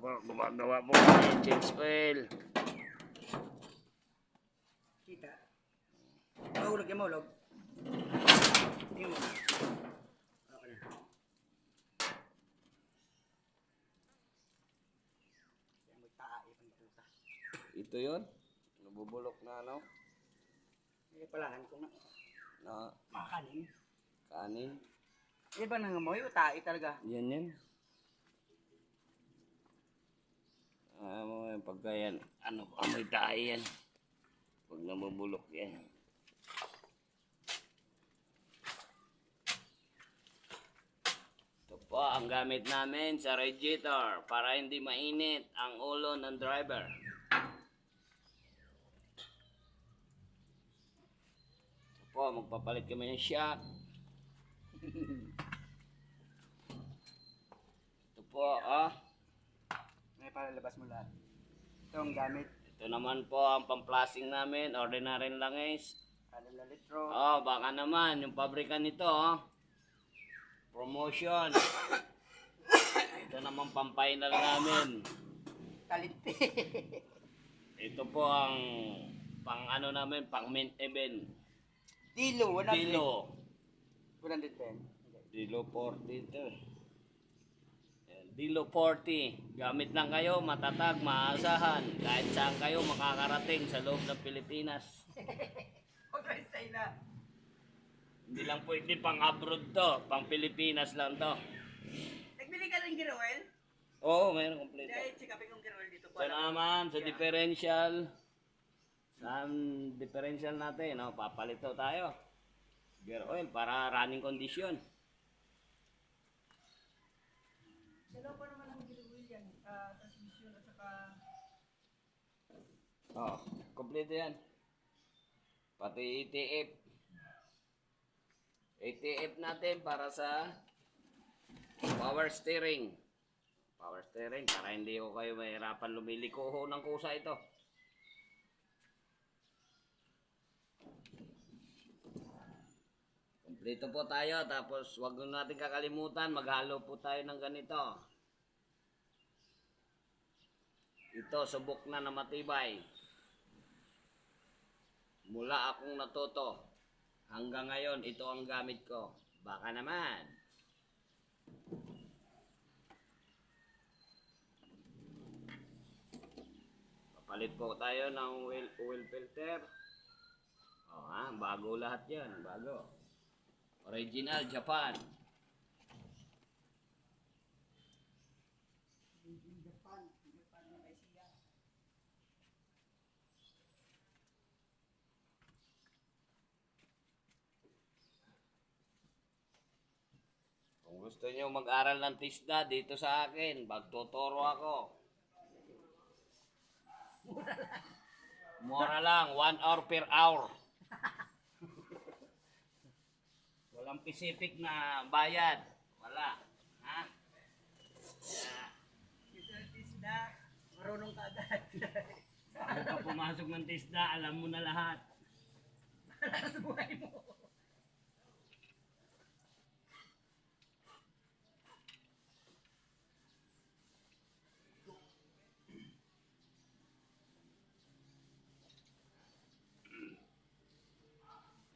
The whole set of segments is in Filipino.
Gumagawa po kami change oil. Kita. Mahulog yung mahulog. Tingnan mo. Okay na. Yan mo tae pang puta. Ito yun. Nabubulok na ano. Eh palahan ko nga. Na Makanin. kanin. Eh ba nangamoy o tae talaga? Yan yan. Pagka yan, ano, amoy tayo yan. Pag namubulok yan. Ito po ang gamit namin sa radiator para hindi mainit ang ulo ng driver. Ito po, magpapalit kami ng shock. Ito po, May palalabas mo lahat. Ito ang gamit. ito naman po ang pamplasing namin, ordinary langis. Kalala litro. Baka naman, yung pabrika nito, promotion. Ito naman pang-final namin. Kalinti. Ito po ang pang ano namin, pang main event. Dilo. 100. Dilo. 110. Dilo 40 ito. Ayan, Dilo 40. Gamit lang kayo, matatag, maasahan. Kahit saan kayo makakarating sa loob ng Pilipinas. Pag-restay na. Hindi lang pwede pang abroad to, pang Pilipinas lang to. Nagbili ka ng Giroel? Oo, mayroon kompleto. Dahil check upin kong Giroel dito. Ito naman, sa differential. Sa differential natin, papalito tayo. Gear oil para running condition. Dalawa pa naman ang Giroel yan. Transmission at saka... Kompleto yan. Pati ETF. ETF natin para sa power steering. Power steering para hindi ko kayo mahirapan lumiliko ho ng kusa ito. Kompleto po tayo, tapos wag natin kakalimutan, maghalo po tayo ng ganito. Ito, subok na na matibay. Mula akong natuto, hanggang ngayon, ito ang gamit ko. Baka naman. Papalit po tayo ng oil filter. Bago lahat yan, bago. Original Japan. Japan na may siya. Kung gusto nyo mag-aral ng TISDA dito sa akin, magtuturo ako. Mura lang, 1 hour per hour. Walang Pacific na bayad. Wala. Ha? Isda, marunong ka agad. Bago ka pumasok ng TISDA, alam mo na lahat. Para sa buhay mo.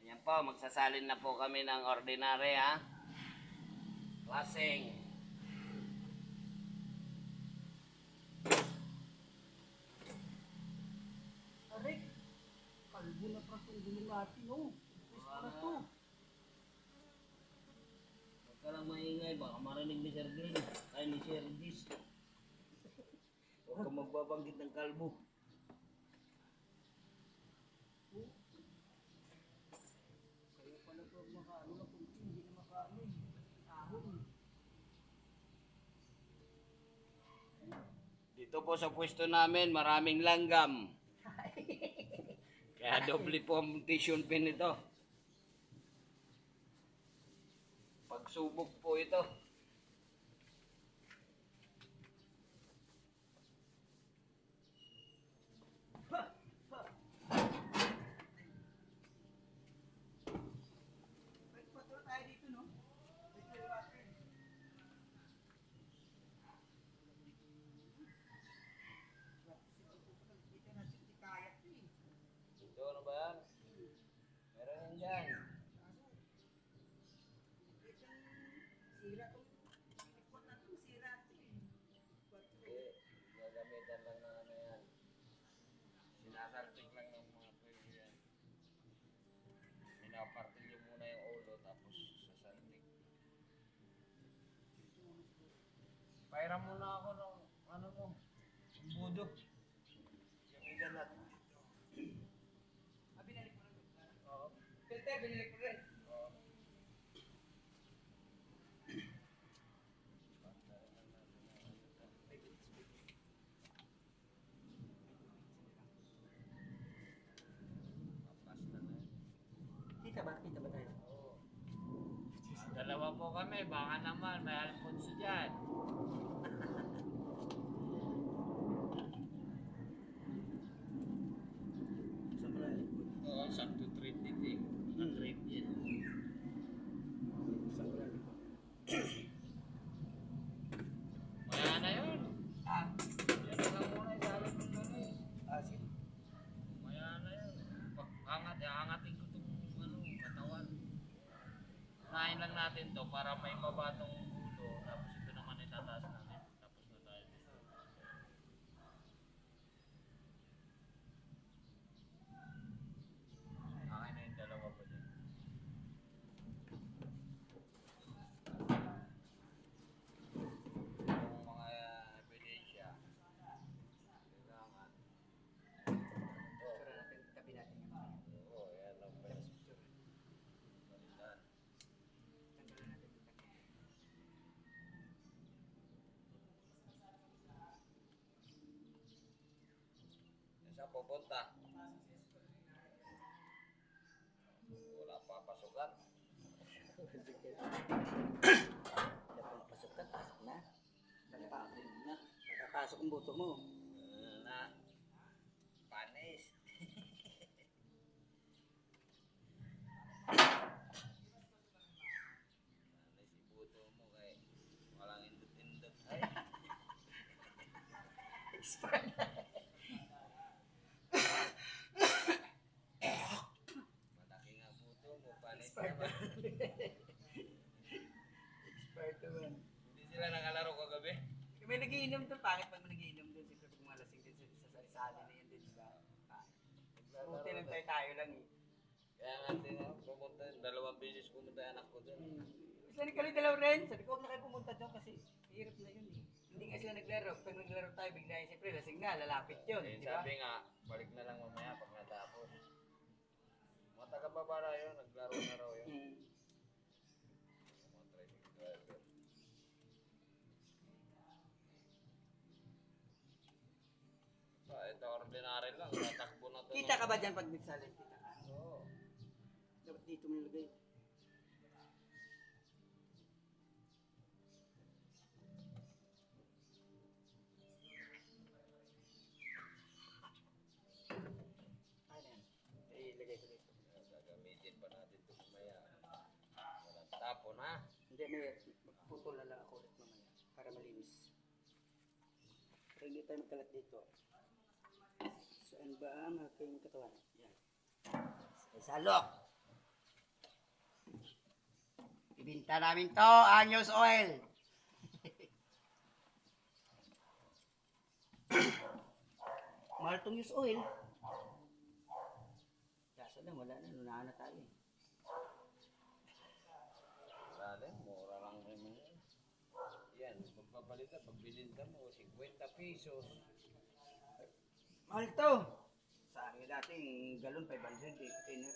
Ayan po, magsasalin na po kami ng ordinary klaseng. Arik, kalbo na pa itong gulong natin, oh. Para to. Huwag ka lang maingay, baka marinig ni Sir Glenn. Ay, ni Sir Gis. Huwag ka magbabanggit ng kalbo. Kaya pala ito makaano na kung hindi na makaano eh. Ahon. Dito po sa pwesto namin, maraming langgam. Kaya doble po ang tissue pin ito. Pagsubok po ito. Patuloy tayo dito, no? Dito yung natin. Sira to. Ikot na to, sira to eh. Gagamitan lang ng ano yan. Sinasalpik lang ng mga pwede yan. Pinapartilyo muna yung ulo tapos sasalpik. Pairam muna ako ng ano mo, yung budo. Yung iganat. Ah, binalik mo rin. Oo. Filter, binalik mo rin. Oo. Pasta na yun. Kita ba? Kita ba tayo? Oo. Dalawa po kami, baka naman may Alfonso dyan. Sa malalim po. Oo, sakto 3 eh. Na-treat yan. Sa malalim po. Maya na yun. Ah, Yan na lang muna isalit mo na eh. sige. Maya na yun. Angatin ko itong ano, katawan. Unahin lang natin to para may baba tong ulo. Tapos ito naman itataas natin. Tapos na tayo dito. Akin na yung dalawa pa dyan. Yung mga ebidensya. Kailangan. Picture natin, tabi natin yung mga. Oo, yan lang ba yung Picture. balitan. Tanggalan natin yung tabi. Saan pupunta? Wala pa pasukan. Napapasok ka, pasok na. Nakapasok na. Nakapasok ang buto mo. Na panis. Panis ibuto mo kay walang indot-indot. Ay, Expired na. malaki nga buto mo, panis Expired naman. Expired naman. Hindi sila nakalaro kagabi. May nagiinom doon. Pangit pag may nagiinom doon. Siyempre pag mga lasing din sa sali-sali na yun din, di ba? Smoothie lang tayo lang eh. Kaya nga pumunta, 2 beses pumunta yung anak ko dun. Sila ni Kaloy dalaw rin. Sabi ko, huwag na kayo pumunta doon kasi hirap na yun eh. Hindi nga sila naglaro. Pag naglaro tayo, bigla yun siyempre lasing na, lalapit yun. Eh, Di ba? sabi nga, balik na lang mamaya pag natapos. Mga taga-babara yun, naglaro na raw yun. Hmm. Mga tricycle driver. Ito, ordinary lang. Tatakbo na to. Kita ka ba dyan pag nagsalin? Kita ka. Oo. Dapat dito mo nilagay. Ano yan? Ilagay ko dito. Gagamitin pa natin ito mamaya. Walang tapon ha. Hindi, may magputol na lang ako ulit mamaya para malinis. Pero hindi tayo magkalat dito. Saan ba ang aking katawan? Yan. Sa salok! Ibinta namin to, Anyos Oil! Mahal tong use oil. Kaso lang, wala na, nunahan na tayo eh. Dali, mura lang naman yan. Yan, magpapalit ka, pagbilinda mo, 50 pesos. Mahal to! Sa akin dating galon 500 eh, container.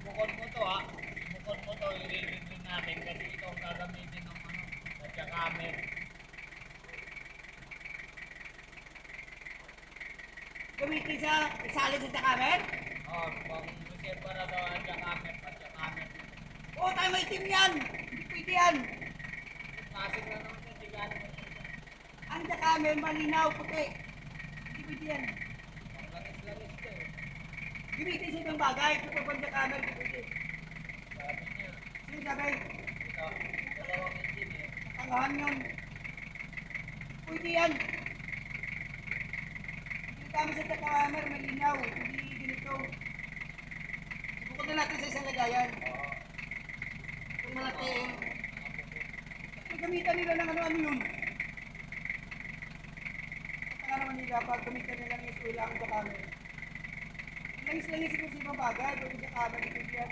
bukod mo to ha. Bukod mo to, i-review natin kasi ito ang gagamitin ng ano, sa camera. Gamitin sa isali sa kamer? Oh, pang reserve para daw ang camera, sa camera. Oo, tayo may team yan. Hindi pwede yan. Kasi na naman yung tigano mo. Ang sa kamer, malinaw, puti. Hindi pwede yan. Ang langis-langis to eh. Gamitin sa ibang bagay. Kung pag sa kamer, hindi pwede. Sabi niya, Sino sabi? ito, dalawang engine eh. Tangahan yun. Pwede yan. Hindi kami sa kamer, malinaw. Hindi ganito. Bukod na natin sa isang lagayan. Kung malaki eh. Gamitan nila ng ano-ano yun. At naman nila pag gamitan nila ng eskwela ang sa kamer. Langis-langis ito sa ibang bagay. Pwede sa kamer, hindi pwede yan.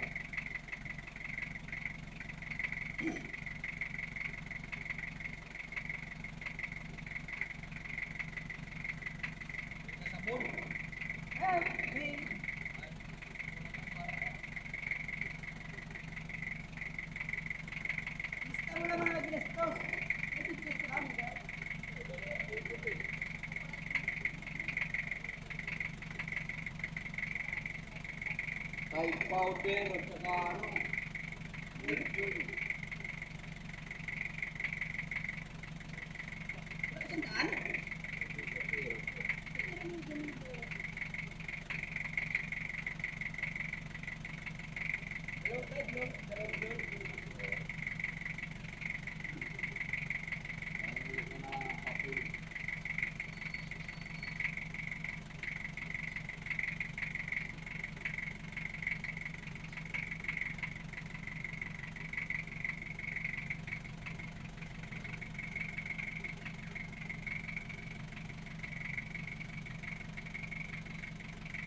Sabon. May lista mo lang mga ginastos. May ginastos kami, guys. Type powder at saka ano, medium. Isang daan?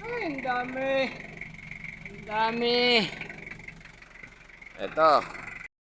Ay, ang dami. Ang dami. Ito.